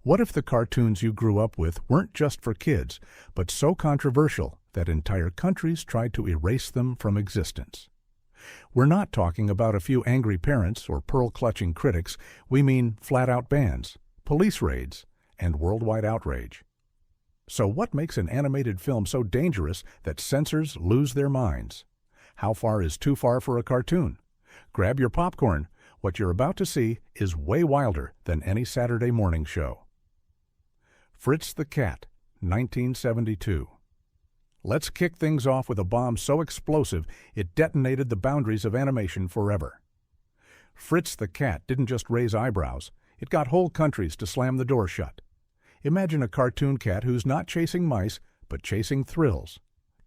What if the cartoons you grew up with weren't just for kids, but so controversial that entire countries tried to erase them from existence? We're not talking about a few angry parents or pearl-clutching critics. We mean flat-out bans, police raids, and worldwide outrage. So what makes an animated film so dangerous that censors lose their minds? How far is too far for a cartoon? Grab your popcorn. What you're about to see is way wilder than any Saturday morning show. Fritz the Cat, 1972. Let's kick things off with a bomb so explosive it detonated the boundaries of animation forever. Fritz the Cat didn't just raise eyebrows, it got whole countries to slam the door shut. Imagine a cartoon cat who's not chasing mice, but chasing thrills.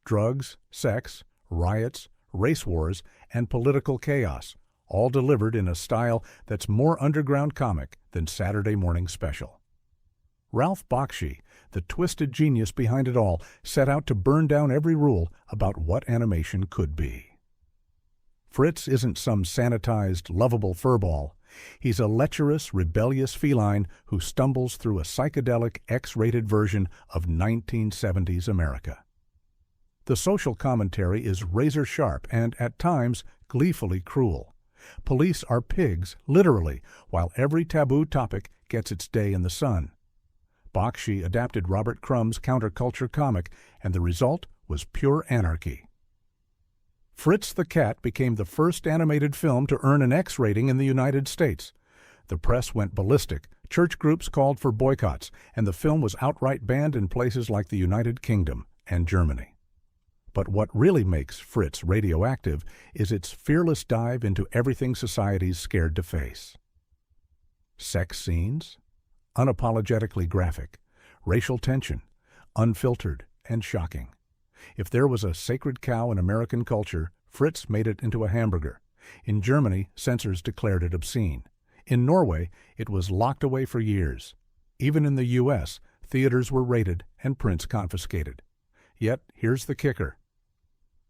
Drugs, sex, riots, race wars, and political chaos, all delivered in a style that's more underground comic than Saturday morning special. Ralph Bakshi, the twisted genius behind it all, set out to burn down every rule about what animation could be. Fritz isn't some sanitized, lovable furball. He's a lecherous, rebellious feline who stumbles through a psychedelic, X-rated version of 1970s America. The social commentary is razor-sharp and, at times, gleefully cruel. Police are pigs, literally, while every taboo topic gets its day in the sun. Bakshi adapted Robert Crumb's counterculture comic, and the result was pure anarchy. Fritz the Cat became the first animated film to earn an X rating in the United States. The press went ballistic, church groups called for boycotts, and the film was outright banned in places like the United Kingdom and Germany. But what really makes Fritz radioactive is its fearless dive into everything society's scared to face. Sex scenes, unapologetically graphic, racial tension, unfiltered and shocking. If there was a sacred cow in American culture, Fritz made it into a hamburger. In Germany, censors declared it obscene. In Norway, it was locked away for years. Even in the U.S., theaters were raided and prints confiscated. Yet, here's the kicker.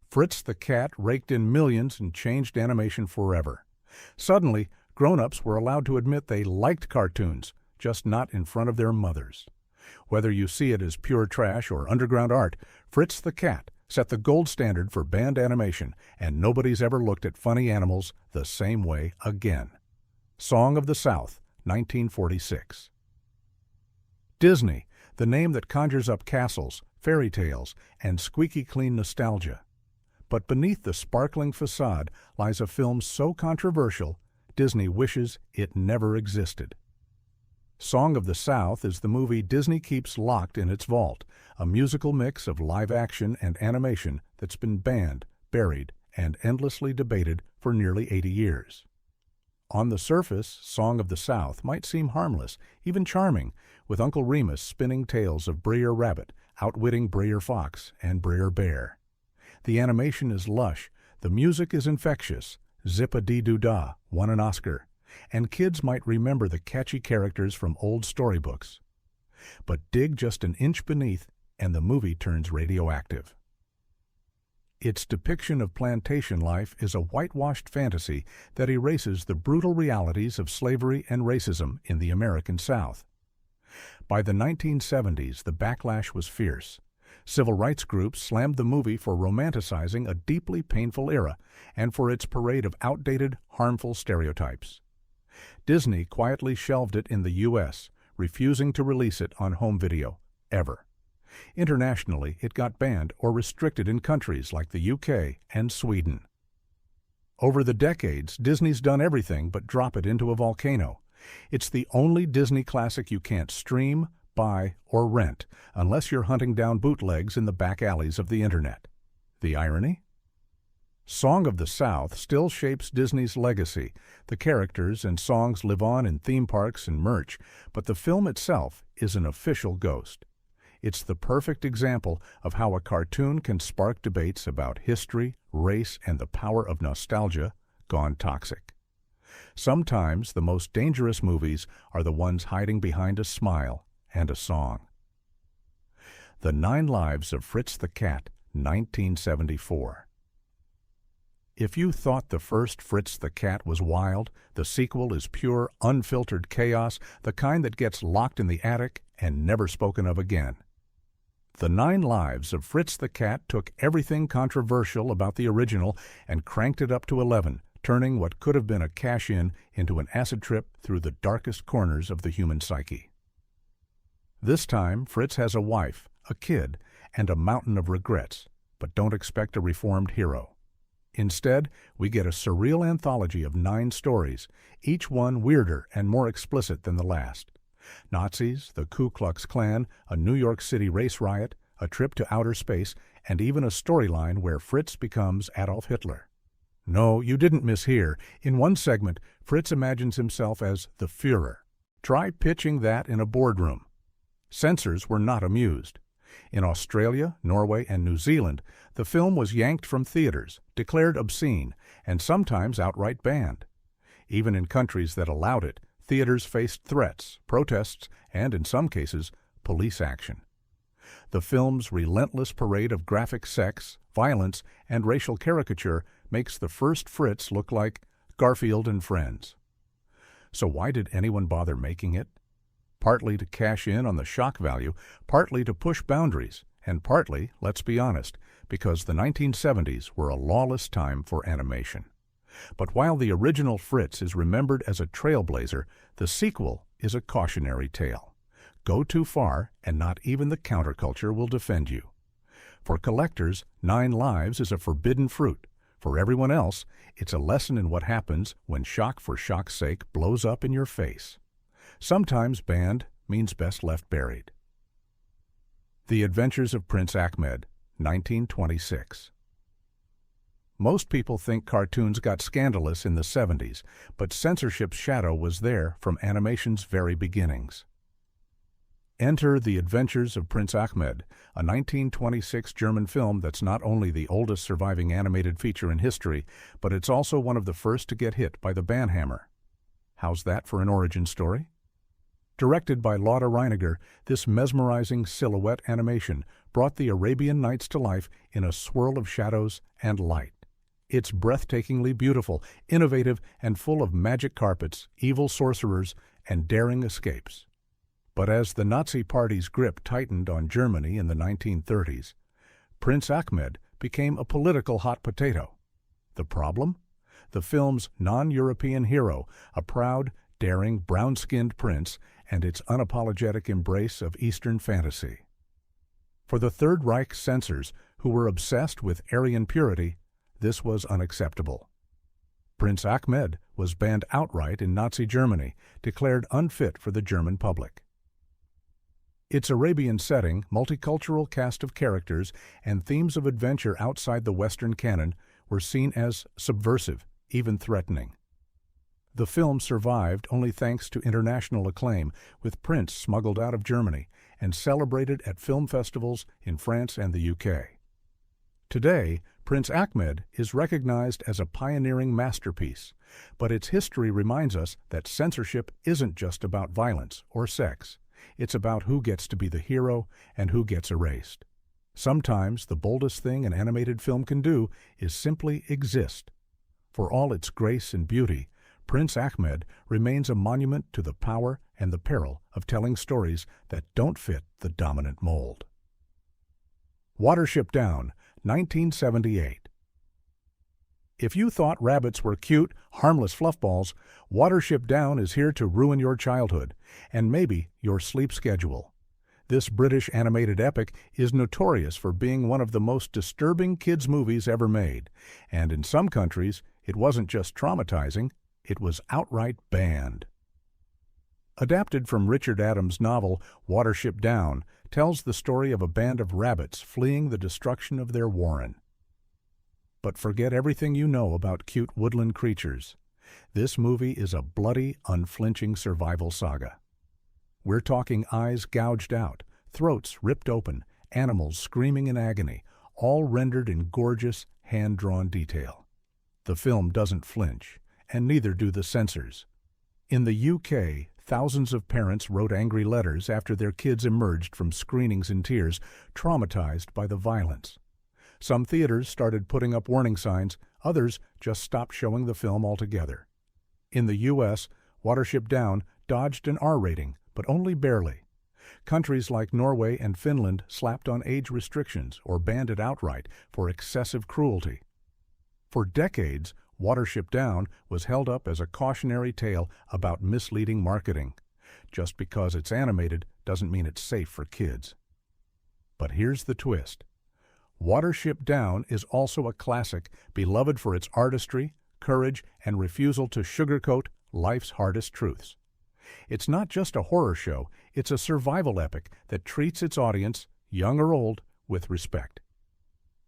Fritz the Cat raked in millions and changed animation forever. Suddenly, grown-ups were allowed to admit they liked cartoons, just not in front of their mothers. Whether you see it as pure trash or underground art, Fritz the Cat set the gold standard for banned animation, and nobody's ever looked at funny animals the same way again. Song of the South, 1946. Disney, the name that conjures up castles, fairy tales, and squeaky-clean nostalgia. But beneath the sparkling facade lies a film so controversial, Disney wishes it never existed. Song of the South is the movie Disney keeps locked in its vault, a musical mix of live action and animation that's been banned, buried, and endlessly debated for nearly 80 years. On the surface, Song of the South might seem harmless, even charming, with Uncle Remus spinning tales of Breer Rabbit, outwitting Breer Fox and Breer Bear. The animation is lush, the music is infectious, Zip-a-dee-doo-dah won an Oscar, and kids might remember the catchy characters from old storybooks. But dig just an inch beneath, and the movie turns radioactive. Its depiction of plantation life is a whitewashed fantasy that erases the brutal realities of slavery and racism in the American South. By the 1970s, the backlash was fierce. Civil rights groups slammed the movie for romanticizing a deeply painful era and for its parade of outdated, harmful stereotypes. Disney quietly shelved it in the U.S., refusing to release it on home video, ever. Internationally, it got banned or restricted in countries like the UK and Sweden. Over the decades, Disney's done everything but drop it into a volcano. It's the only Disney classic you can't stream, buy, or rent unless you're hunting down bootlegs in the back alleys of the internet. The irony? Song of the South still shapes Disney's legacy. The characters and songs live on in theme parks and merch, but the film itself is an official ghost. It's the perfect example of how a cartoon can spark debates about history, race, and the power of nostalgia gone toxic. Sometimes the most dangerous movies are the ones hiding behind a smile and a song. The 9 Lives of Fritz the Cat, 1974. If you thought the first Fritz the Cat was wild, the sequel is pure, unfiltered chaos, the kind that gets locked in the attic and never spoken of again. The 9 Lives of Fritz the Cat took everything controversial about the original and cranked it up to 11, turning what could have been a cash-in into an acid trip through the darkest corners of the human psyche. This time, Fritz has a wife, a kid, and a mountain of regrets, but don't expect a reformed hero. Instead, we get a surreal anthology of 9 stories, each one weirder and more explicit than the last. Nazis, the Ku Klux Klan, a New York City race riot, a trip to outer space, and even a storyline where Fritz becomes Adolf Hitler. No, you didn't mishear. In one segment, Fritz imagines himself as the Führer. Try pitching that in a boardroom. Censors were not amused. In Australia, Norway, and New Zealand, the film was yanked from theaters, declared obscene, and sometimes outright banned. Even in countries that allowed it, theaters faced threats, protests, and, in some cases, police action. The film's relentless parade of graphic sex, violence, and racial caricature makes the first Fritz look like Garfield and Friends. So why did anyone bother making it? Partly to cash in on the shock value, partly to push boundaries, and partly, let's be honest, because the 1970s were a lawless time for animation. But while the original Fritz is remembered as a trailblazer, the sequel is a cautionary tale. Go too far, and not even the counterculture will defend you. For collectors, 9 Lives is a forbidden fruit. For everyone else, it's a lesson in what happens when shock for shock's sake blows up in your face. Sometimes banned means best left buried. The Adventures of Prince Akmed, 1926. Most people think cartoons got scandalous in the 70s, but censorship's shadow was there from animation's very beginnings. Enter The Adventures of Prince Akmed, a 1926 German film that's not only the oldest surviving animated feature in history, but it's also one of the first to get hit by the banhammer. How's that for an origin story? Directed by Lotte Reiniger, this mesmerizing silhouette animation brought the Arabian Nights to life in a swirl of shadows and light. It's breathtakingly beautiful, innovative, and full of magic carpets, evil sorcerers, and daring escapes. But as the Nazi Party's grip tightened on Germany in the 1930s, Prince Akmed became a political hot potato. The problem? The film's non-European hero, a proud, daring, brown-skinned prince, and its unapologetic embrace of Eastern fantasy. For the Third Reich censors, who were obsessed with Aryan purity, this was unacceptable. Prince Akmed was banned outright in Nazi Germany, declared unfit for the German public. Its Arabian setting, multicultural cast of characters, and themes of adventure outside the Western canon were seen as subversive, even threatening. The film survived only thanks to international acclaim, with Prince smuggled out of Germany and celebrated at film festivals in France and the UK. Today, Prince Akmed is recognized as a pioneering masterpiece, but its history reminds us that censorship isn't just about violence or sex. It's about who gets to be the hero and who gets erased. Sometimes the boldest thing an animated film can do is simply exist. For all its grace and beauty, Prince Akmed remains a monument to the power and the peril of telling stories that don't fit the dominant mold. Watership Down, 1978. If you thought rabbits were cute, harmless fluffballs, Watership Down is here to ruin your childhood, and maybe your sleep schedule. This British animated epic is notorious for being one of the most disturbing kids' movies ever made, and in some countries, it wasn't just traumatizing, it was outright banned. Adapted from Richard Adams' novel Watership Down, tells the story of a band of rabbits fleeing the destruction of their warren. But forget everything you know about cute woodland creatures. This movie is a bloody, unflinching survival saga. We're talking eyes gouged out, throats ripped open, animals screaming in agony, all rendered in gorgeous, hand-drawn detail. The film doesn't flinch, and neither do the censors. In the UK, thousands of parents wrote angry letters after their kids emerged from screenings in tears, traumatized by the violence. Some theaters started putting up warning signs, others just stopped showing the film altogether. In the U.S., Watership Down dodged an R rating, but only barely. Countries like Norway and Finland slapped on age restrictions or banned it outright for excessive cruelty. For decades, Watership Down was held up as a cautionary tale about misleading marketing. Just because it's animated doesn't mean it's safe for kids. But here's the twist. Watership Down is also a classic, beloved for its artistry, courage, and refusal to sugarcoat life's hardest truths. It's not just a horror show, it's a survival epic that treats its audience, young or old, with respect.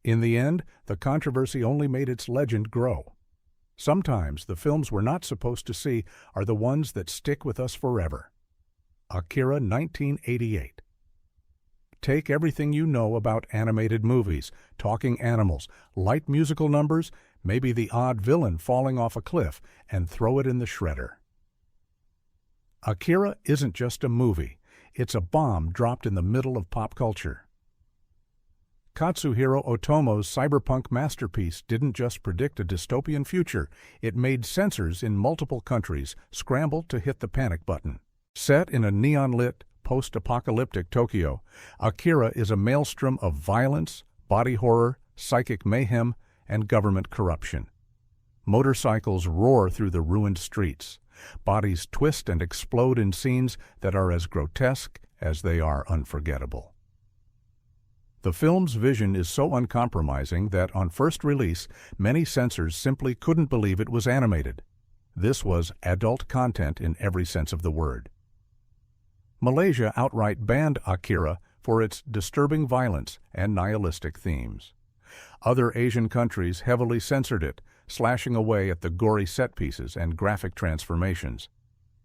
In the end, the controversy only made its legend grow. Sometimes the films we're not supposed to see are the ones that stick with us forever. Akira, 1988. Take everything you know about animated movies, talking animals, light musical numbers, maybe the odd villain falling off a cliff, and throw it in the shredder. Akira isn't just a movie, it's a bomb dropped in the middle of pop culture. Katsuhiro Otomo's cyberpunk masterpiece didn't just predict a dystopian future, it made censors in multiple countries scramble to hit the panic button. Set in a neon-lit, post-apocalyptic Tokyo, Akira is a maelstrom of violence, body horror, psychic mayhem, and government corruption. Motorcycles roar through the ruined streets. Bodies twist and explode in scenes that are as grotesque as they are unforgettable. The film's vision is so uncompromising that on first release, many censors simply couldn't believe it was animated. This was adult content in every sense of the word. Malaysia outright banned Akira for its disturbing violence and nihilistic themes. Other Asian countries heavily censored it, slashing away at the gory set pieces and graphic transformations.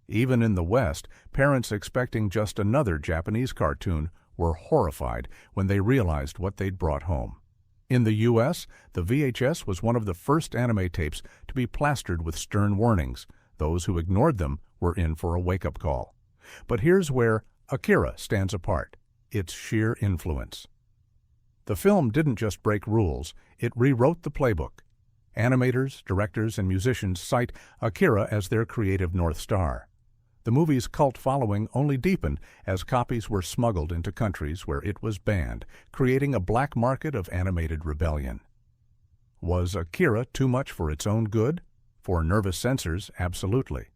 Even in the West, parents expecting just another Japanese cartoon were horrified when they realized what they'd brought home. In the U.S., the VHS was one of the first anime tapes to be plastered with stern warnings. Those who ignored them were in for a wake-up call. But here's where Akira stands apart, its sheer influence. The film didn't just break rules, it rewrote the playbook. Animators, directors, and musicians cite Akira as their creative North Star. The movie's cult following only deepened as copies were smuggled into countries where it was banned, creating a black market of animated rebellion. Was Akira too much for its own good? For nervous censors, absolutely.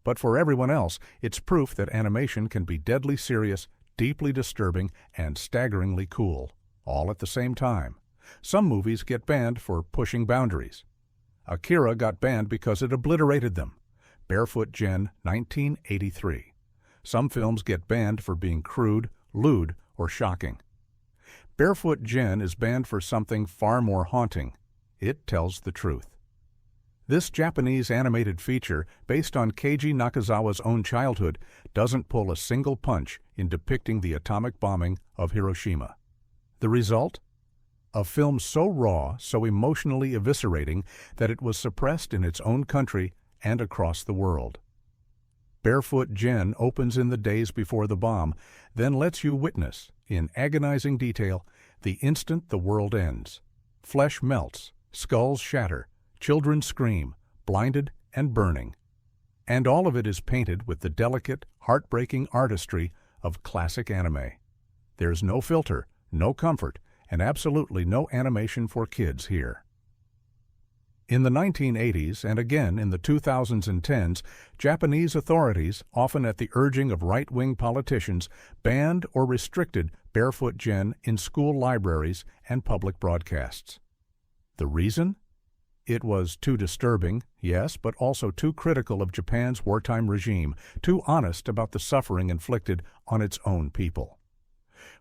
But for everyone else, it's proof that animation can be deadly serious, deeply disturbing, and staggeringly cool, all at the same time. Some movies get banned for pushing boundaries. Akira got banned because it obliterated them. Barefoot Jen, 1983. Some films get banned for being crude, lewd, or shocking. Barefoot Jen is banned for something far more haunting. It tells the truth. This Japanese animated feature, based on Keiji Nakazawa's own childhood, doesn't pull a single punch in depicting the atomic bombing of Hiroshima. The result? A film so raw, so emotionally eviscerating, that it was suppressed in its own country and across the world. Barefoot Jen opens in the days before the bomb, then lets you witness, in agonizing detail, the instant the world ends. Flesh melts, skulls shatter, children scream, blinded and burning. And all of it is painted with the delicate, heartbreaking artistry of classic anime. There's no filter, no comfort, and absolutely no animation for kids here. In the 1980s and again in the 2000s and 10s, Japanese authorities, often at the urging of right-wing politicians, banned or restricted Barefoot Jen in school libraries and public broadcasts. The reason? It was too disturbing, yes, but also too critical of Japan's wartime regime, too honest about the suffering inflicted on its own people.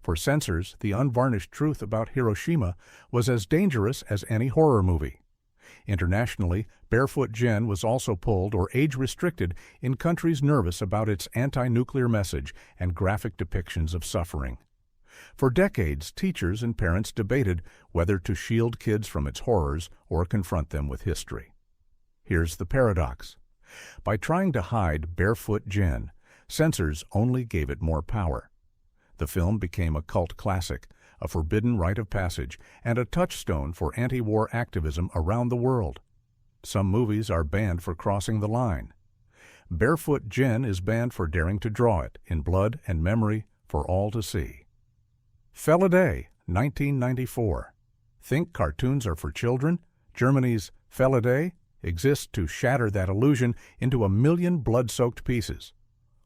For censors, the unvarnished truth about Hiroshima was as dangerous as any horror movie. Internationally, Barefoot Jen was also pulled or age-restricted in countries nervous about its anti-nuclear message and graphic depictions of suffering. For decades, teachers and parents debated whether to shield kids from its horrors or confront them with history. Here's the paradox. By trying to hide Barefoot Jen, censors only gave it more power. The film became a cult classic, a forbidden rite of passage, and a touchstone for anti-war activism around the world. Some movies are banned for crossing the line. Barefoot Jen is banned for daring to draw it, in blood and memory, for all to see. Feladay, 1994. Think cartoons are for children? Germany's Feladay exists to shatter that illusion into a million blood-soaked pieces.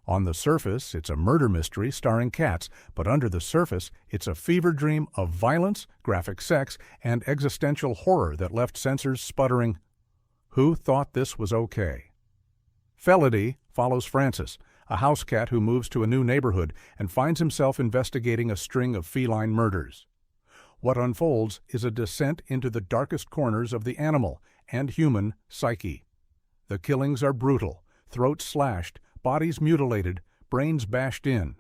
On the surface, it's a murder mystery starring cats, but under the surface, it's a fever dream of violence, graphic sex, and existential horror that left censors sputtering, "Who thought this was okay?" Feladay follows Francis, a house cat who moves to a new neighborhood and finds himself investigating a string of feline murders. What unfolds is a descent into the darkest corners of the animal and human psyche. The killings are brutal, throats slashed, bodies mutilated, brains bashed in.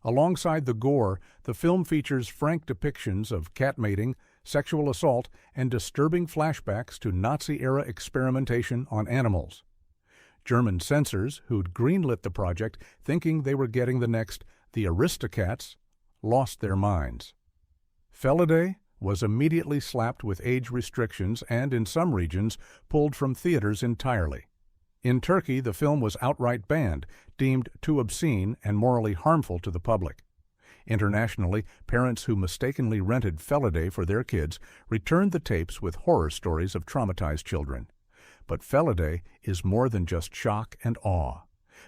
Alongside the gore, the film features frank depictions of cat mating, sexual assault, and disturbing flashbacks to Nazi-era experimentation on animals. German censors, who'd greenlit the project thinking they were getting the next The Aristocats, lost their minds. Feladay was immediately slapped with age restrictions and, in some regions, pulled from theaters entirely. In Turkey, the film was outright banned, deemed too obscene and morally harmful to the public. Internationally, parents who mistakenly rented Feladay for their kids returned the tapes with horror stories of traumatized children. But Feladay is more than just shock and awe.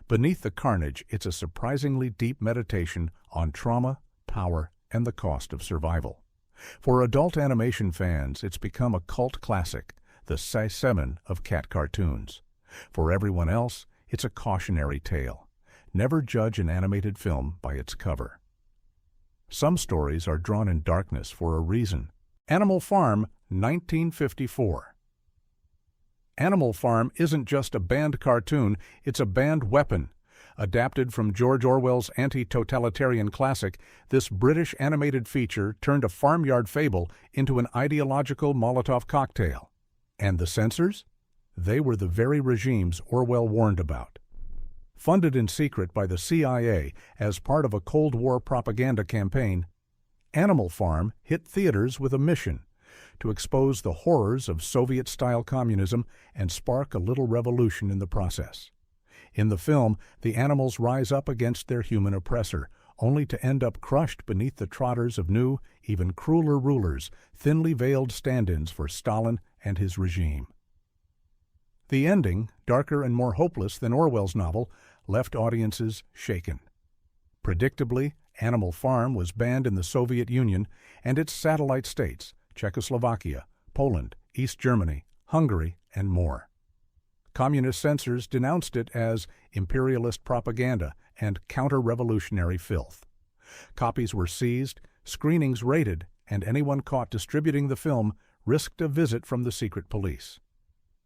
Beneath the carnage, it's a surprisingly deep meditation on trauma, power, and the cost of survival. For adult animation fans, it's become a cult classic, the Saisemen of cat cartoons. For everyone else, it's a cautionary tale. Never judge an animated film by its cover. Some stories are drawn in darkness for a reason. Animal Farm, 1954. Animal Farm isn't just a banned cartoon, it's a banned weapon. Adapted from George Orwell's anti-totalitarian classic, this British animated feature turned a farmyard fable into an ideological Molotov cocktail. And the censors? They were the very regimes Orwell warned about. Funded in secret by the CIA as part of a Cold War propaganda campaign, Animal Farm hit theaters with a mission: to expose the horrors of Soviet-style communism and spark a little revolution in the process. In the film, the animals rise up against their human oppressor, only to end up crushed beneath the trotters of new, even crueler rulers, thinly veiled stand-ins for Stalin and his regime. The ending, darker and more hopeless than Orwell's novel, left audiences shaken. Predictably, Animal Farm was banned in the Soviet Union and its satellite states, Czechoslovakia, Poland, East Germany, Hungary, and more. Communist censors denounced it as imperialist propaganda and counter-revolutionary filth. Copies were seized, screenings raided, and anyone caught distributing the film risked a visit from the secret police.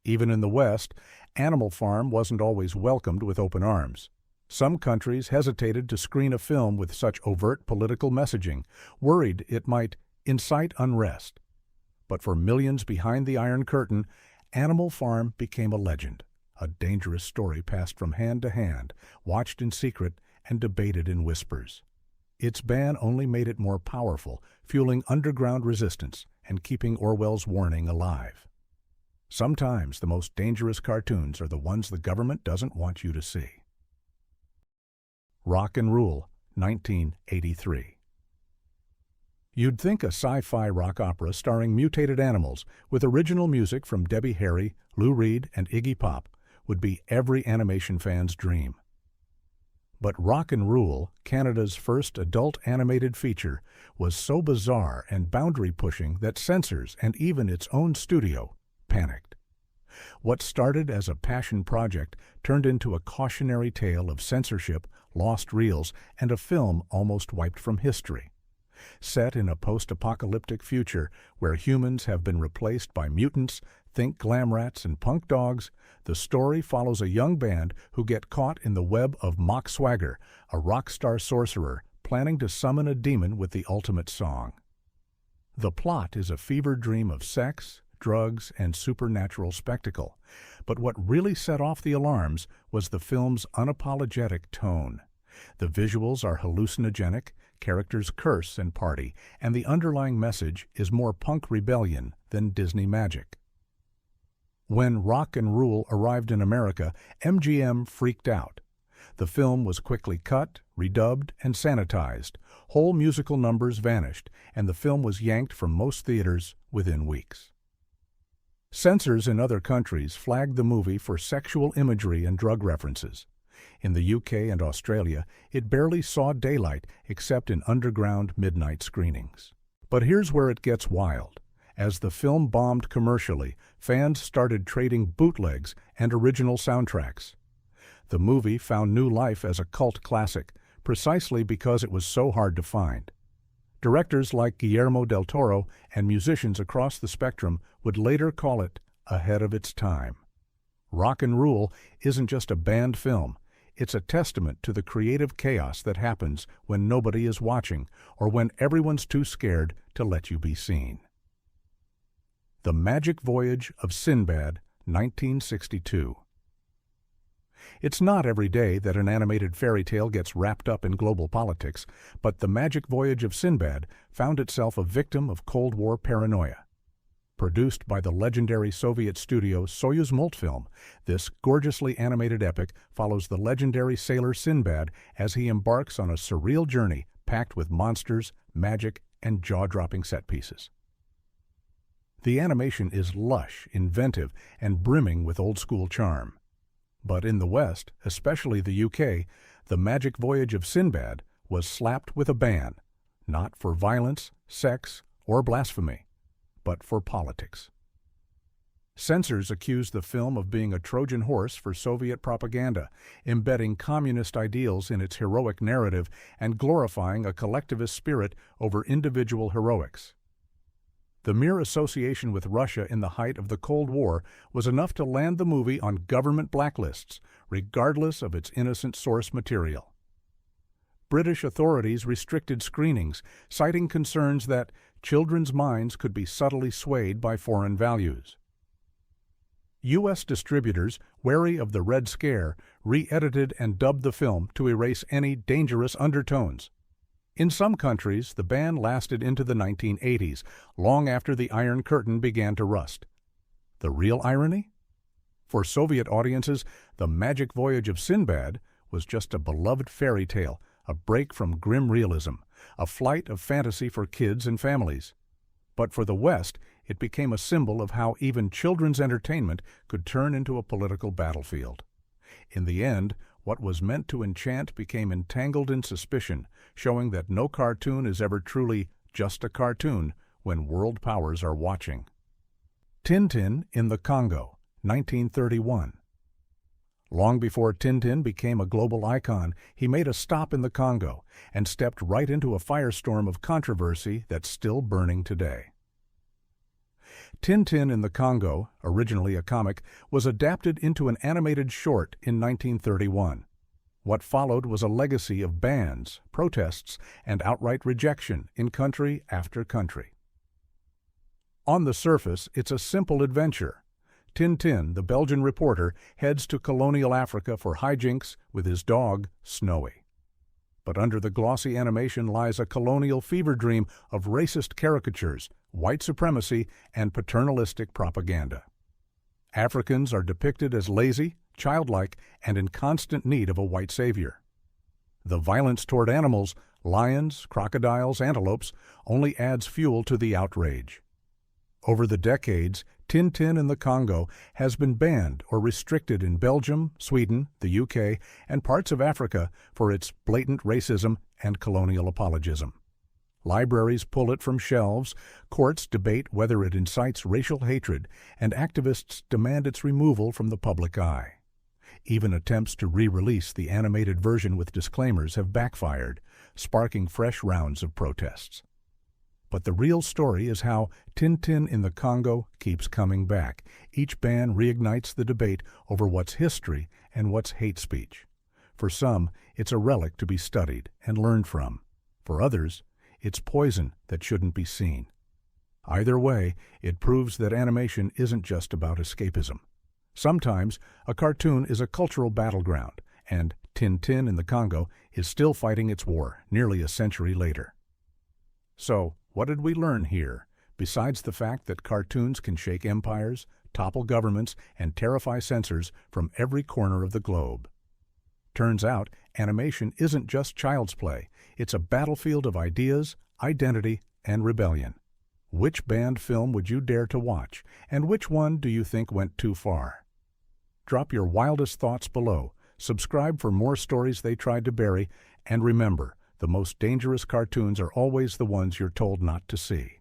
Even in the West, Animal Farm wasn't always welcomed with open arms. Some countries hesitated to screen a film with such overt political messaging, worried it might incite unrest. But for millions behind the Iron Curtain, Animal Farm became a legend, a dangerous story passed from hand to hand, watched in secret, and debated in whispers. Its ban only made it more powerful, fueling underground resistance and keeping Orwell's warning alive. Sometimes the most dangerous cartoons are the ones the government doesn't want you to see. Rock and Rule, 1983. You'd think a sci-fi rock opera starring mutated animals with original music from Debbie Harry, Lou Reed, and Iggy Pop would be every animation fan's dream. But Rock and Rule, Canada's first adult animated feature, was so bizarre and boundary-pushing that censors and even its own studio panicked. What started as a passion project turned into a cautionary tale of censorship, lost reels, and a film almost wiped from history. Set in a post-apocalyptic future where humans have been replaced by mutants, think glam rats and punk dogs, the story follows a young band who get caught in the web of Mock Swagger, a rock star sorcerer planning to summon a demon with the ultimate song. The plot is a fever dream of sex, drugs, and supernatural spectacle, but what really set off the alarms was the film's unapologetic tone. The visuals are hallucinogenic, characters curse and party, and the underlying message is more punk rebellion than Disney magic. When Rock and Rule arrived in America, MGM freaked out. The film was quickly cut, redubbed, and sanitized. Whole musical numbers vanished, and the film was yanked from most theaters within weeks. Censors in other countries flagged the movie for sexual imagery and drug references. In the UK and Australia, it barely saw daylight except in underground midnight screenings. But here's where it gets wild. As the film bombed commercially, fans started trading bootlegs and original soundtracks. The movie found new life as a cult classic, precisely because it was so hard to find. Directors like Guillermo del Toro and musicians across the spectrum would later call it ahead of its time. Rock and Rule isn't just a banned film. It's a testament to the creative chaos that happens when nobody is watching or when everyone's too scared to let you be seen. The Magic Voyage of Sinbad, 1962. It's not every day that an animated fairy tale gets wrapped up in global politics, but The Magic Voyage of Sinbad found itself a victim of Cold War paranoia. Produced by the legendary Soviet studio Soyuz Multfilm, this gorgeously animated epic follows the legendary sailor Sinbad as he embarks on a surreal journey packed with monsters, magic, and jaw-dropping set pieces. The animation is lush, inventive, and brimming with old-school charm. But in the West, especially the UK, The Magic Voyage of Sinbad was slapped with a ban, not for violence, sex, or blasphemy, but for politics. Censors accused the film of being a Trojan horse for Soviet propaganda, embedding communist ideals in its heroic narrative and glorifying a collectivist spirit over individual heroics. The mere association with Russia in the height of the Cold War was enough to land the movie on government blacklists, regardless of its innocent source material. British authorities restricted screenings, citing concerns that children's minds could be subtly swayed by foreign values. U.S. distributors, wary of the Red Scare, re-edited and dubbed the film to erase any dangerous undertones. In some countries, the ban lasted into the 1980s, long after the Iron Curtain began to rust. The real irony? For Soviet audiences, The Magic Voyage of Sinbad was just a beloved fairy tale, a break from grim realism, a flight of fantasy for kids and families. But for the West, it became a symbol of how even children's entertainment could turn into a political battlefield. In the end, what was meant to enchant became entangled in suspicion, showing that no cartoon is ever truly just a cartoon when world powers are watching. Tintin in the Congo, 1931. Long before Tintin became a global icon, he made a stop in the Congo and stepped right into a firestorm of controversy that's still burning today. Tintin in the Congo, originally a comic, was adapted into an animated short in 1931. What followed was a legacy of bans, protests, and outright rejection in country after country. On the surface, it's a simple adventure. Tintin, the Belgian reporter, heads to colonial Africa for hijinks with his dog, Snowy. But under the glossy animation lies a colonial fever dream of racist caricatures, white supremacy, and paternalistic propaganda. Africans are depicted as lazy, childlike, and in constant need of a white savior. The violence toward animals, lions, crocodiles, antelopes, only adds fuel to the outrage. Over the decades, Tintin in the Congo has been banned or restricted in Belgium, Sweden, the UK, and parts of Africa for its blatant racism and colonial apologism. Libraries pull it from shelves, courts debate whether it incites racial hatred, and activists demand its removal from the public eye. Even attempts to re-release the animated version with disclaimers have backfired, sparking fresh rounds of protests. But the real story is how Tintin in the Congo keeps coming back. Each ban reignites the debate over what's history and what's hate speech. For some, it's a relic to be studied and learned from. For others, it's poison that shouldn't be seen. Either way, it proves that animation isn't just about escapism. Sometimes, a cartoon is a cultural battleground, and Tintin in the Congo is still fighting its war nearly a century later. So, what did we learn here, besides the fact that cartoons can shake empires, topple governments, and terrify censors from every corner of the globe? Turns out, animation isn't just child's play. It's a battlefield of ideas, identity, and rebellion. Which banned film would you dare to watch, and which one do you think went too far? Drop your wildest thoughts below, subscribe for more stories they tried to bury, and remember, the most dangerous cartoons are always the ones you're told not to see.